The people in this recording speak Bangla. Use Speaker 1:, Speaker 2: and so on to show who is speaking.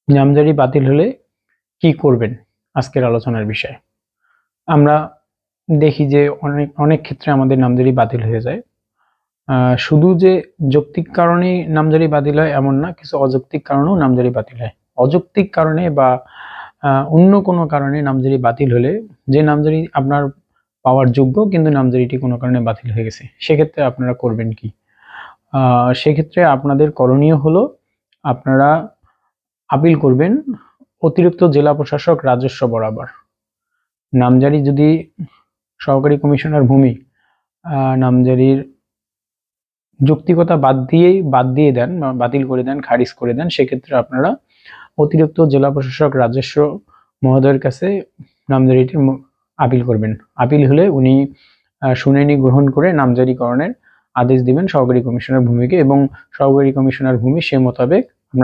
Speaker 1: নামজারি বাতিল হলে কি করবেন, আজকের আলোচনার বিষয়। আমরা দেখি যে অনেক অনেক ক্ষেত্রে আমাদের নামজারি বাতিল হয়ে যায়। শুধু যে যৌক্তিক কারণেই নামজারি বাতিল হয় এমন না, কিছু অযৌক্তিক কারণেও নামজারি বাতিল হয়। অযৌক্তিক কারণে বা অন্য কোনো কারণে নামজারি বাতিল হলে, যে নামজারি আপনার পাওয়ার যোগ্য কিন্তু নামজারিটি কোনো কারণে বাতিল হয়ে গেছে, সেক্ষেত্রে আপনারা করবেন কি? সেক্ষেত্রে আপনাদের করণীয় হলো আপনারা আপিল করবেন অতিরিক্ত জেলা প্রশাসক রাজস্ব বরাবর। নামজারি যদি সহকারী কমিশনার ভূমি নামজারির যৌক্তিকতা বাদ দিয়ে দেন, বাতিল করে দেন, খারিজ করে দেন, সেক্ষেত্রে আপনারা অতিরিক্ত জেলা প্রশাসক রাজস্ব মহোদয়ের কাছে নামজারিটির আপিল করবেন। আপিল হলে উনি শুনানি গ্রহণ করে নামজারিকরণের আদেশ দিবেন সহকারী কমিশনার ভূমিকে, এবং সহকারী কমিশনার ভূমি সে মোতাবেক